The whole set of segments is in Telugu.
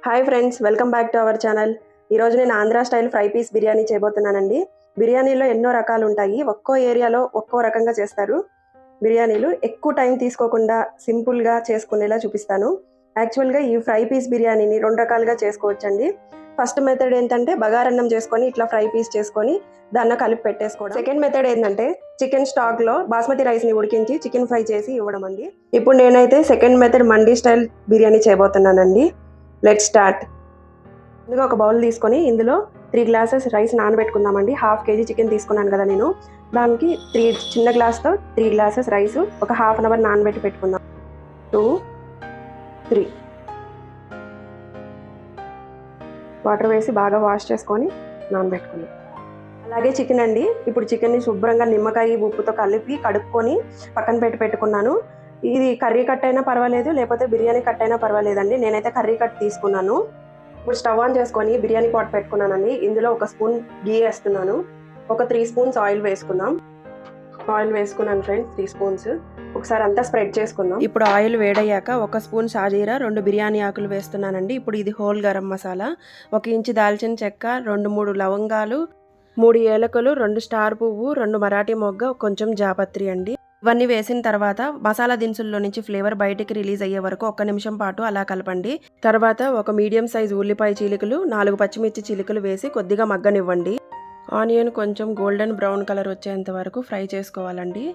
Hi friends, welcome back to our channel. ఈరోజు నేను Andhra style fry piece biryani చేయబోతున్నానండి. బిర్యానీలో ఎన్నో రకాలు ఉంటాయి, ఒక్కో ఏరియాలో ఒక్కో రకంగా చేస్తారు. బిర్యానీలు ఎక్కువ టైం తీసుకోకుండా సింపుల్గా చేసుకునేలా చూపిస్తాను. యాక్చువల్గా ఈ ఫ్రై పీస్ బిర్యానీని రెండు రకాలుగా చేసుకోవచ్చండి. ఫస్ట్ మెథడ్ ఏంటంటే బగారన్నం చేసుకొని ఇట్లా ఫ్రై పీస్ చేసుకొని దాన్ని కలిపి పెట్టేసుకోవడం. సెకండ్ మెథడ్ ఏంటంటే చికెన్ స్టాక్లో బాస్మతి రైస్ని ఉడికించి చికెన్ ఫ్రై చేసి ఇవ్వడం అండి. ఇప్పుడు నేనైతే second method mandi style biryani చేయబోతున్నానండి. Let start. ముందుగా ఒక బౌల్ తీసుకొని ఇందులో 3 గ్లాసెస్ రైస్ నానబెట్టుకుందామండి. 1/2 kg చికెన్ తీసుకున్నాను కదా నేను, దానికి చిన్న గ్లాస్తో 3 గ్లాసెస్ రైస్ ఒక 1/2 అవర్ నానబెట్టి పెట్టుకుందాం. 2, 3 వాటర్ వేసి బాగా వాష్ చేసుకొని నానబెట్టుకుందాం. అలాగే చికెన్ అండి, ఇప్పుడు చికెన్ని శుభ్రంగా నిమ్మకాయ ఉప్పుతో కలిపి కడుక్కొని పక్కన పెట్టుకున్నాను. ఇది కర్రీ కట్ అయినా పర్వాలేదు, లేకపోతే బిర్యానీ కట్ అయినా పర్వాలేదండి. నేనైతే కర్రీ కట్ తీసుకున్నాను. ఇప్పుడు స్టవ్ ఆన్ చేసుకొని బిర్యానీ పాట్ పెట్టుకున్నానండి. ఇందులో 1 స్పూన్ గీ వేస్తున్నాను. ఒక 3 స్పూన్స్ ఆయిల్ వేసుకుందాం. ఆయిల్ వేసుకున్నాను ఫ్రెండ్స్, 3 స్పూన్స్. ఒకసారి అంతా స్ప్రెడ్ చేసుకుందాం. ఇప్పుడు ఆయిల్ వేడయ్యాక 1 స్పూన్ షాజీరా, 2 బిర్యానీ ఆకులు వేస్తున్నానండి. ఇప్పుడు ఇది హోల్ గరం మసాలా, 1 ఇంచు దాల్చిన చెక్క, 2-3 లవంగాలు, 3 ఏలకులు, 2 స్టార్ పువ్వు, 2 మరాఠీ మొగ్గ, కొంచెం జాపత్రి అండి. ఇవన్నీ వేసిన తర్వాత మసాలా దినుసుల్లో నుంచి ఫ్లేవర్ బయటికి రిలీజ్ అయ్యే వరకు 1 నిమిషం పాటు అలా కలపండి. తర్వాత ఒక మీడియం సైజ్ ఉల్లిపాయ చీలికలు, 4 పచ్చిమిర్చి చీలికలు వేసి కొద్దిగా మగ్గనివ్వండి. ఆనియన్ కొంచెం గోల్డెన్ బ్రౌన్ కలర్ వచ్చేంత వరకు ఫ్రై చేసుకోవాలండి.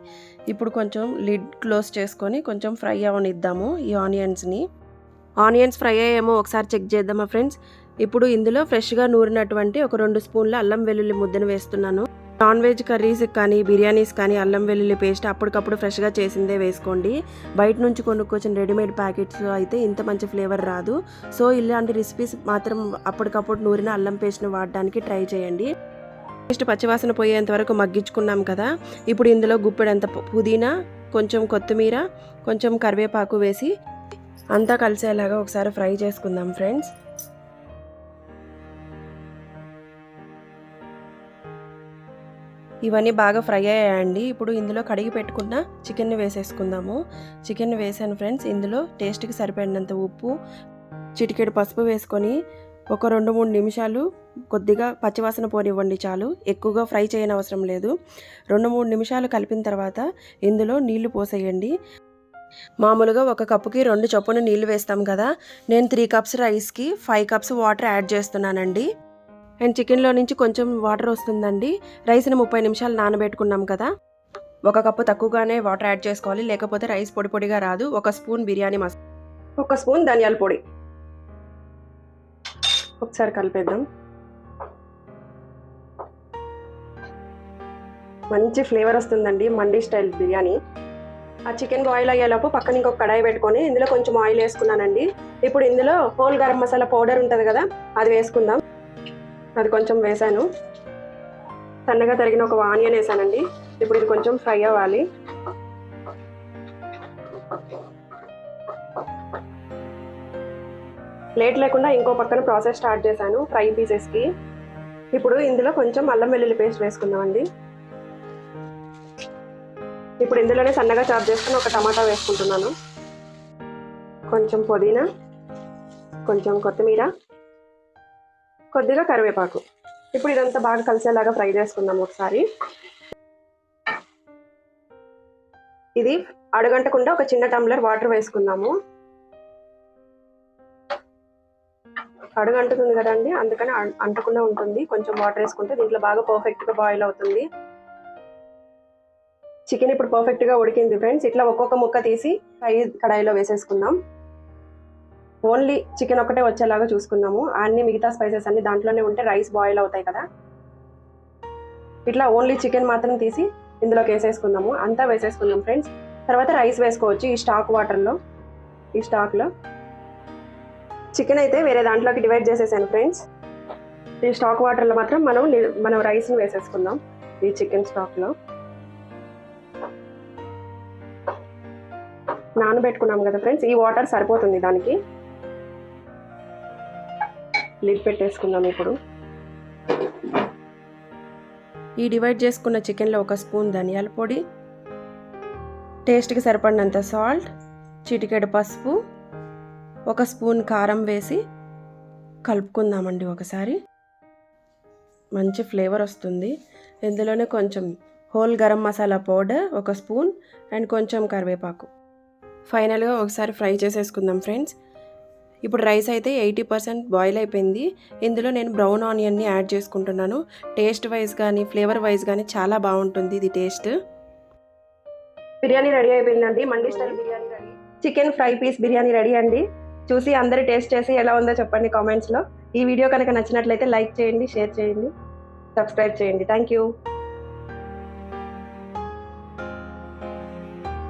ఇప్పుడు కొంచెం లిడ్ క్లోజ్ చేసుకొని కొంచెం ఫ్రై అవనిద్దాము ఈ ఆనియన్స్ ఫ్రై అయ్యేమో ఒకసారి చెక్ చేద్దామా ఫ్రెండ్స్. ఇప్పుడు ఇందులో ఫ్రెష్గా నూరినటువంటి ఒక 2 స్పూన్ల అల్లం వెల్లుల్లి ముద్దను వేస్తున్నాను. నాన్ వెజ్ కర్రీస్ కానీ బిర్యానీస్ కానీ అల్లం వెల్లుల్లి పేస్ట్ అప్పటికప్పుడు ఫ్రెష్గా చేసిందే వేసుకోండి. బయట నుంచి కొనుక్కొచ్చిన రెడీమేడ్ ప్యాకెట్స్ అయితే ఇంత మంచి ఫ్లేవర్ రాదు. సో ఇలాంటి రెసిపీస్ మాత్రం అప్పటికప్పుడు నూరిన అల్లం పేస్ట్ని వాడడానికి ట్రై చేయండి. పేస్ట్ పచ్చివాసన పోయేంత వరకు మగ్గించుకున్నాం కదా. ఇప్పుడు ఇందులో గుప్పెడంత పుదీనా, కొంచెం కొత్తిమీర, కొంచెం కరివేపాకు వేసి అంతా కలిసేలాగా ఒకసారి ఫ్రై చేసుకుందాం ఫ్రెండ్స్. ఇవన్నీ బాగా ఫ్రై అయ్యాయండి. ఇప్పుడు ఇందులో కడిగి పెట్టుకున్న చికెన్ని వేసేసుకుందాము. చికెన్ వేసాను ఫ్రెండ్స్. ఇందులో టేస్ట్కి సరిపడినంత ఉప్పు, చిటికెడు పసుపు వేసుకొని ఒక 2-3 నిమిషాలు కొద్దిగా పచ్చివాసన పోనివ్వండి చాలు. ఎక్కువగా ఫ్రై చేయని అవసరం లేదు. 2-3 నిమిషాలు కలిపిన తర్వాత ఇందులో నీళ్లు పోసేయండి. మామూలుగా 1 కప్పుకి 2 చొప్పున నీళ్లు వేస్తాం కదా. నేను 3 కప్స్ రైస్కి 5 కప్స్ వాటర్ యాడ్ చేస్తున్నానండి. అండ్ చికెన్లో నుంచి కొంచెం వాటర్ వస్తుందండి. రైస్ని 30 నిమిషాలు నానబెట్టుకున్నాం కదా. 1 కప్పు తక్కువగానే వాటర్ యాడ్ చేసుకోవాలి, లేకపోతే రైస్ పొడి పొడిగా రాదు. 1 స్పూన్ బిర్యానీ మసాలా, 1 స్పూన్ ధనియాల పొడి, ఒకసారి కలిపేద్దాం. మంచి ఫ్లేవర్ వస్తుందండి మండీ స్టైల్ బిర్యానీ. ఆ చికెన్ బాయిల్ అయ్యేలోపు పక్కన ఇంకొక కడాయి పెట్టుకొని ఇందులో కొంచెం ఆయిల్ వేసుకున్నానండి. ఇప్పుడు ఇందులో హోల్ గరం మసాలా పౌడర్ ఉంటుంది కదా, అది వేసుకుందాం. అది కొంచెం వేసాను. సన్నగా తరిగిన ఒక ఆనియన్ వేసానండి. ఇప్పుడు ఇది కొంచెం ఫ్రై అవ్వాలి. లేట్ లేకుండా ఇంకో పక్కన ప్రాసెస్ స్టార్ట్ చేశాను ఫ్రై పీసెస్కి. ఇప్పుడు ఇందులో కొంచెం అల్లం వెల్లుల్లి పేస్ట్ వేసుకుందామండి. ఇప్పుడు ఇందులోనే సన్నగా చాప్ చేసుకుని ఒక టమాటా వేసుకుంటున్నాను. కొంచెం పుదీనా, కొంచెం కొత్తిమీర, కొద్దిగా కరివేపాకు. ఇప్పుడు ఇదంతా బాగా కలిసేలాగా ఫ్రై చేసుకుందాం ఒకసారి. ఇది అడుగంటకుండా ఒక చిన్న టంబ్లర్ వాటర్ వేసుకుందాము. అడుగంటుతుంది కదండి, అందుకని అంటకుండా ఉంటుంది. కొంచెం వాటర్ వేసుకుంటే దీంట్లో బాగా పర్ఫెక్ట్గా బాయిల్ అవుతుంది. చికెన్ ఇప్పుడు పర్ఫెక్ట్గా ఉడికింది ఫ్రెండ్స్. ఇట్లా ఒక్కొక్క ముక్క తీసి ఫ్రై కడాయిలో వేసేసుకుందాం. ఓన్లీ చికెన్ ఒకటే వచ్చేలాగా చూసుకుందాము. అన్ని మిగతా స్పైసెస్ అన్ని దాంట్లోనే ఉంటే రైస్ బాయిల్ అవుతాయి కదా. ఇట్లా ఓన్లీ చికెన్ మాత్రం తీసి ఇందులోకి వేసేసుకుందాము. అంతా వేసేసుకుందాం ఫ్రెండ్స్. తర్వాత రైస్ వేసుకోవచ్చు ఈ స్టాక్లో. చికెన్ అయితే వేరే దాంట్లోకి డివైడ్ చేసేసాను ఫ్రెండ్స్. ఈ స్టాక్ వాటర్లో మాత్రం మనం రైస్ని వేసేసుకుందాం ఈ చికెన్ స్టాక్లో. నానబెట్టుకున్నాం కదా ఫ్రెండ్స్, ఈ వాటర్ సరిపోతుంది దానికి. లిడ్ పెట్టేసుకుందాం. ఇప్పుడు ఈ డివైడ్ చేసుకున్న చికెన్లో 1 స్పూన్ ధనియాల పొడి, టేస్ట్కి సరిపడినంత సాల్ట్, చిటికెడు పసుపు, 1 స్పూన్ కారం వేసి కలుపుకుందామండి ఒకసారి. మంచి ఫ్లేవర్ వస్తుంది. ఇందులోనే కొంచెం whole garam masala powder 1 spoon and కొంచెం కరివేపాకు. ఫైనల్గా ఒకసారి ఫ్రై చేసేసుకుందాం ఫ్రెండ్స్. ఇప్పుడు రైస్ అయితే 80% బాయిల్ అయిపోయింది. ఇందులో నేను బ్రౌన్ ఆనియన్ని యాడ్ చేసుకుంటున్నాను. టేస్ట్ వైజ్ కానీ ఫ్లేవర్ వైజ్ కానీ చాలా బాగుంటుంది ఇది టేస్ట్. బిర్యానీ రెడీ అయిపోయిందండి. Mandi style biryani ready. Chicken fry piece biryani ready అండి. చూసి అందరు టేస్ట్ చేసి ఎలా ఉందో చెప్పండి కామెంట్స్లో. ఈ వీడియో కనుక నచ్చినట్లయితే లైక్ చేయండి, షేర్ చేయండి, సబ్స్క్రైబ్ చేయండి. Thank you.